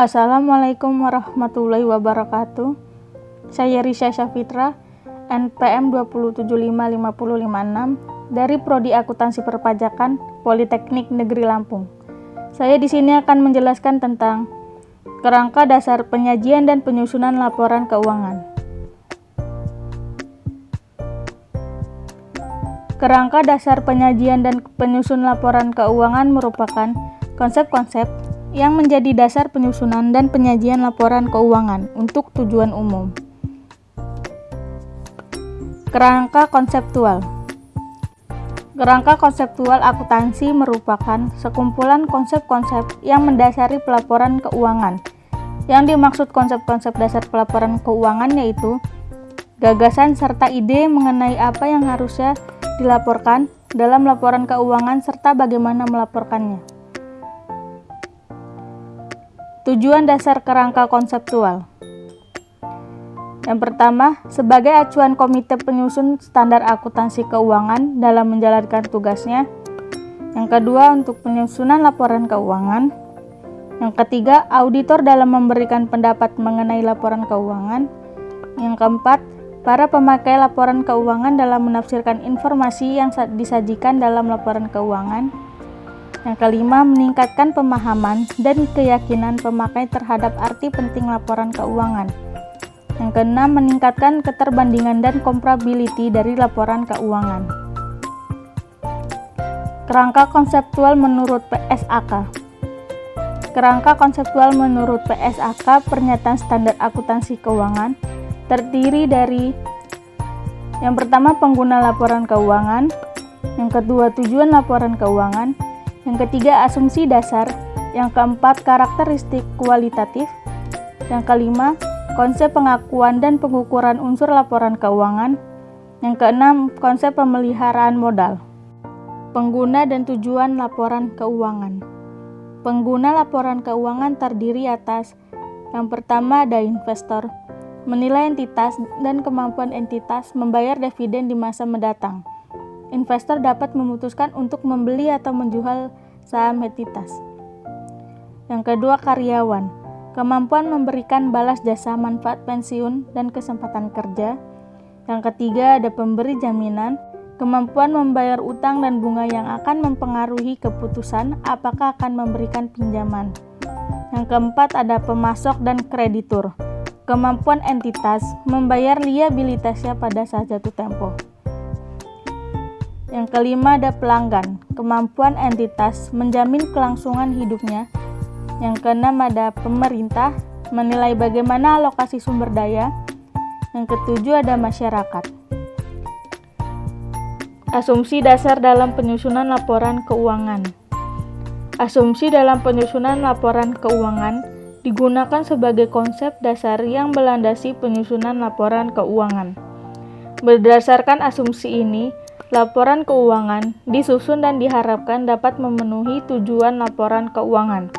Assalamualaikum warahmatullahi wabarakatuh. Saya Risha Syafitra, NPM 2775556 dari Prodi Akuntansi Perpajakan Politeknik Negeri Lampung. Saya di sini akan menjelaskan tentang kerangka dasar penyajian dan penyusunan laporan keuangan. Kerangka dasar penyajian dan penyusunan laporan keuangan merupakan konsep-konsep yang menjadi dasar penyusunan dan penyajian laporan keuangan untuk tujuan umum. Kerangka konseptual. Kerangka konseptual akuntansi merupakan sekumpulan konsep-konsep yang mendasari pelaporan keuangan. Yang dimaksud konsep-konsep dasar pelaporan keuangan yaitu gagasan serta ide mengenai apa yang harusnya dilaporkan dalam laporan keuangan serta bagaimana melaporkannya. Tujuan dasar kerangka konseptual. Yang pertama, sebagai acuan komite penyusun standar akuntansi keuangan dalam menjalankan tugasnya. Yang kedua, untuk penyusunan laporan keuangan. Yang ketiga, auditor dalam memberikan pendapat mengenai laporan keuangan. Yang keempat, para pemakai laporan keuangan dalam menafsirkan informasi yang disajikan dalam laporan keuangan. Yang kelima, meningkatkan pemahaman dan keyakinan pemakai terhadap arti penting laporan keuangan. Yang keenam, meningkatkan keterbandingan dan comparability dari laporan keuangan. Kerangka konseptual menurut PSAK. Kerangka konseptual menurut PSAK Pernyataan Standar Akuntansi Keuangan terdiri dari yang pertama, pengguna laporan keuangan. Yang kedua, tujuan laporan keuangan. Yang ketiga, asumsi dasar. Yang keempat, karakteristik kualitatif. Yang kelima, konsep pengakuan dan pengukuran unsur laporan keuangan. Yang keenam, konsep pemeliharaan modal. Pengguna dan tujuan laporan keuangan. Pengguna laporan keuangan terdiri atas yang pertama, ada investor, menilai entitas dan kemampuan entitas membayar dividen di masa mendatang. Investor dapat memutuskan untuk membeli atau menjual saham entitas. Yang kedua, karyawan, kemampuan memberikan balas jasa, manfaat pensiun, dan kesempatan kerja. Yang ketiga, ada pemberi jaminan, kemampuan membayar utang dan bunga yang akan mempengaruhi keputusan apakah akan memberikan pinjaman. Yang keempat, ada pemasok dan kreditur, kemampuan entitas membayar liabilitasnya pada saat jatuh tempo. Yang kelima, ada pelanggan, kemampuan entitas menjamin kelangsungan hidupnya. Yang keenam, ada pemerintah, menilai bagaimana alokasi sumber daya. Yang ketujuh, ada masyarakat. Asumsi dasar dalam penyusunan laporan keuangan. Asumsi dalam penyusunan laporan keuangan digunakan sebagai konsep dasar yang melandasi penyusunan laporan keuangan. Berdasarkan asumsi ini, laporan keuangan disusun dan diharapkan dapat memenuhi tujuan laporan keuangan.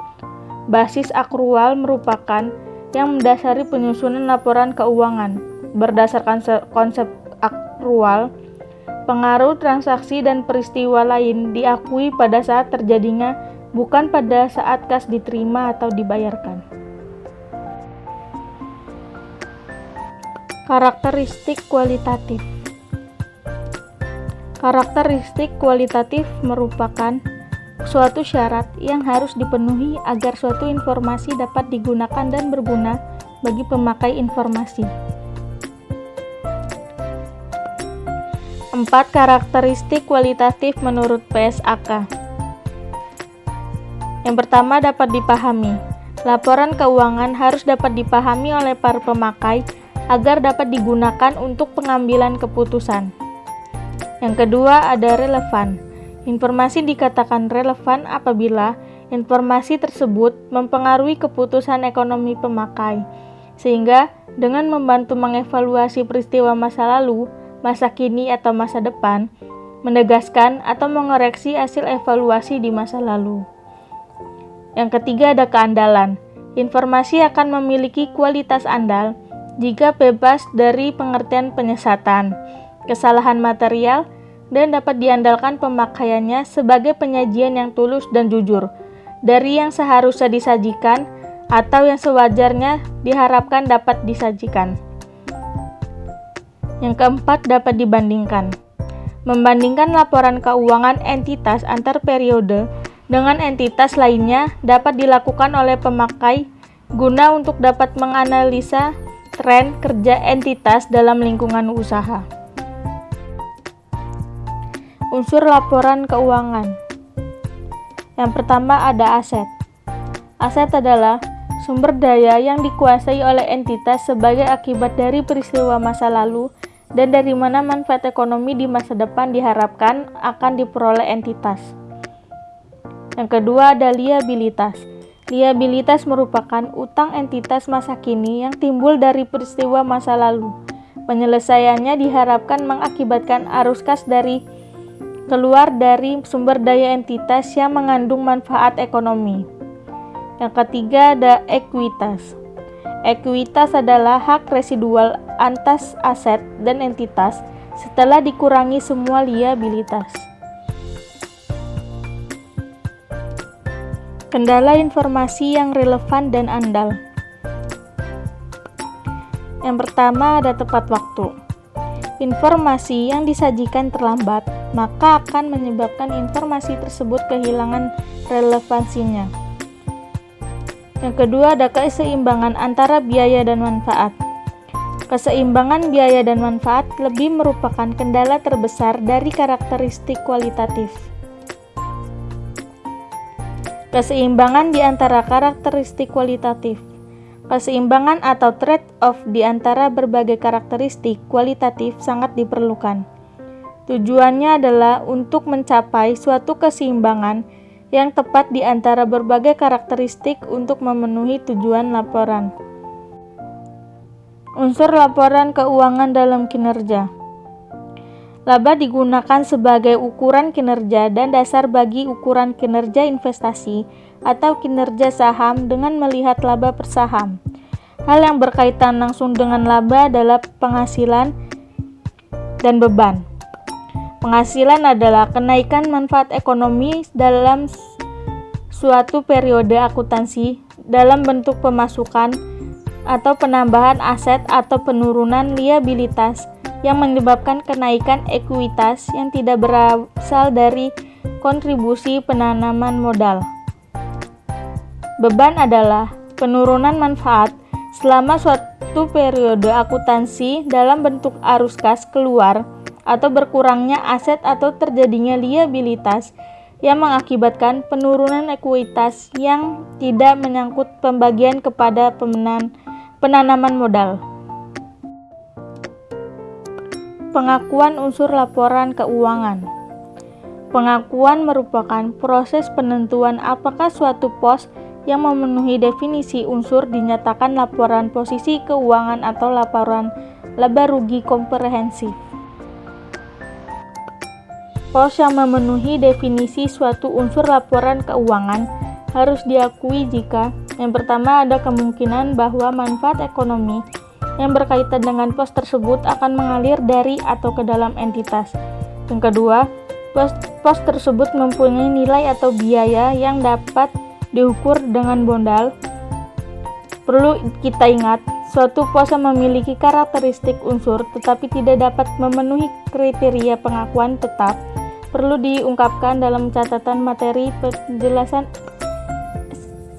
Basis akrual merupakan yang mendasari penyusunan laporan keuangan. Berdasarkan konsep akrual, pengaruh transaksi dan peristiwa lain diakui pada saat terjadinya, bukan pada saat kas diterima atau dibayarkan. Karakteristik kualitatif. Karakteristik kualitatif merupakan suatu syarat yang harus dipenuhi agar suatu informasi dapat digunakan dan berguna bagi pemakai informasi. 4. Karakteristik kualitatif menurut PSAK. Yang pertama, dapat dipahami. Laporan keuangan harus dapat dipahami oleh para pemakai agar dapat digunakan untuk pengambilan keputusan. Yang kedua, ada relevan. Informasi dikatakan relevan apabila informasi tersebut mempengaruhi keputusan ekonomi pemakai, sehingga dengan membantu mengevaluasi peristiwa masa lalu, masa kini, atau masa depan, menegaskan atau mengoreksi hasil evaluasi di masa lalu. Yang ketiga, ada keandalan. Informasi akan memiliki kualitas andal jika bebas dari pengertian penyesatan, kesalahan material, dan dapat diandalkan pemakaiannya sebagai penyajian yang tulus dan jujur dari yang seharusnya disajikan atau yang sewajarnya diharapkan dapat disajikan. Yang keempat, dapat dibandingkan. Membandingkan laporan keuangan entitas antar periode dengan entitas lainnya dapat dilakukan oleh pemakai guna untuk dapat menganalisa tren kerja entitas dalam lingkungan usaha. Unsur laporan keuangan. Yang pertama ada aset. Aset adalah sumber daya yang dikuasai oleh entitas sebagai akibat dari peristiwa masa lalu dan dari mana manfaat ekonomi di masa depan diharapkan akan diperoleh entitas. Yang kedua ada liabilitas. Liabilitas merupakan utang entitas masa kini yang timbul dari peristiwa masa lalu. Penyelesaiannya diharapkan mengakibatkan arus kas keluar dari sumber daya entitas yang mengandung manfaat ekonomi. Yang ketiga ada ekuitas. Ekuitas adalah hak residual atas aset dan entitas setelah dikurangi semua liabilitas. Kendala informasi yang relevan dan andal. Yang pertama ada tepat waktu. Informasi yang disajikan terlambat, maka akan menyebabkan informasi tersebut kehilangan relevansinya. Yang kedua ada keseimbangan antara biaya dan manfaat. Keseimbangan biaya dan manfaat lebih merupakan kendala terbesar dari karakteristik kualitatif. Keseimbangan di antara karakteristik kualitatif. Keseimbangan atau trade-off di antara berbagai karakteristik kualitatif sangat diperlukan. Tujuannya adalah untuk mencapai suatu keseimbangan yang tepat di antara berbagai karakteristik untuk memenuhi tujuan laporan. Unsur laporan keuangan dalam kinerja. Laba digunakan sebagai ukuran kinerja dan dasar bagi ukuran kinerja investasi atau kinerja saham dengan melihat laba per saham. Hal yang berkaitan langsung dengan laba adalah penghasilan dan beban. Penghasilan adalah kenaikan manfaat ekonomi dalam suatu periode akuntansi dalam bentuk pemasukan atau penambahan aset atau penurunan liabilitas yang menyebabkan kenaikan ekuitas yang tidak berasal dari kontribusi penanaman modal. Beban adalah penurunan manfaat selama suatu periode akuntansi dalam bentuk arus kas keluar atau berkurangnya aset atau terjadinya liabilitas yang mengakibatkan penurunan ekuitas yang tidak menyangkut pembagian kepada penanaman modal. Pengakuan unsur laporan keuangan. Pengakuan merupakan proses penentuan apakah suatu pos yang memenuhi definisi unsur dinyatakan laporan posisi keuangan atau laporan laba rugi komprehensif. Pos yang memenuhi definisi suatu unsur laporan keuangan harus diakui jika yang pertama ada kemungkinan bahwa manfaat ekonomi yang berkaitan dengan pos tersebut akan mengalir dari atau ke dalam entitas. Yang kedua, pos tersebut mempunyai nilai atau biaya yang dapat diukur dengan modal. Perlu kita ingat, suatu pos yang memiliki karakteristik unsur tetapi tidak dapat memenuhi kriteria pengakuan tetap perlu diungkapkan dalam catatan materi penjelasan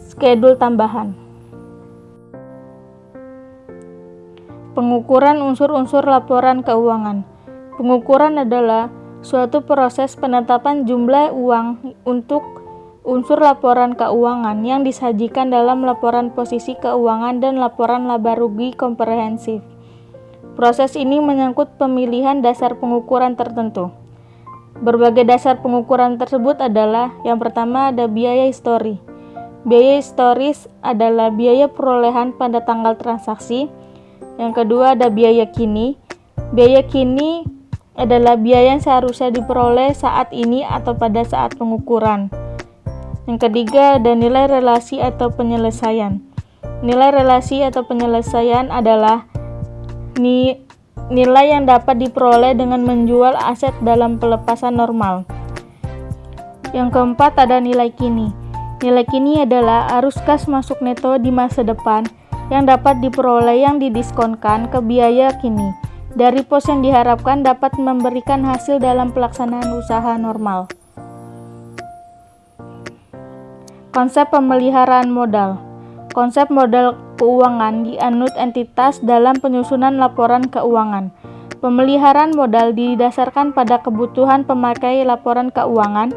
skedul tambahan. Pengukuran unsur-unsur laporan keuangan. Pengukuran adalah suatu proses penetapan jumlah uang untuk unsur laporan keuangan yang disajikan dalam laporan posisi keuangan dan laporan laba rugi komprehensif. Proses ini menyangkut pemilihan dasar pengukuran tertentu. Berbagai dasar pengukuran tersebut adalah yang pertama ada biaya histori. Biaya historis adalah biaya perolehan pada tanggal transaksi. Yang kedua ada biaya kini. Biaya kini adalah biaya yang seharusnya diperoleh saat ini atau pada saat pengukuran. Yang ketiga ada nilai relasi atau penyelesaian. Nilai relasi atau penyelesaian adalah nilai yang dapat diperoleh dengan menjual aset dalam pelepasan normal. Yang keempat ada nilai kini. Nilai kini adalah arus kas masuk neto di masa depan yang dapat diperoleh yang didiskonkan ke biaya kini dari pos yang diharapkan dapat memberikan hasil dalam pelaksanaan usaha normal. Konsep pemeliharaan modal. Konsep modal keuangan dianut entitas dalam penyusunan laporan keuangan. Pemeliharaan modal didasarkan pada kebutuhan pemakai laporan keuangan,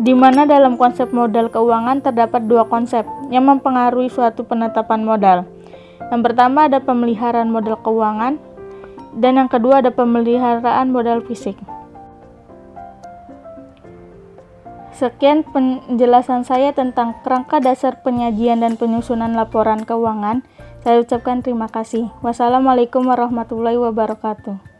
di mana dalam konsep modal keuangan terdapat dua konsep yang mempengaruhi suatu penetapan modal. Yang pertama ada pemeliharaan modal keuangan, dan yang kedua ada pemeliharaan modal fisik. Sekian penjelasan saya tentang kerangka dasar penyajian dan penyusunan laporan keuangan. Saya ucapkan terima kasih. Wassalamualaikum warahmatullahi wabarakatuh.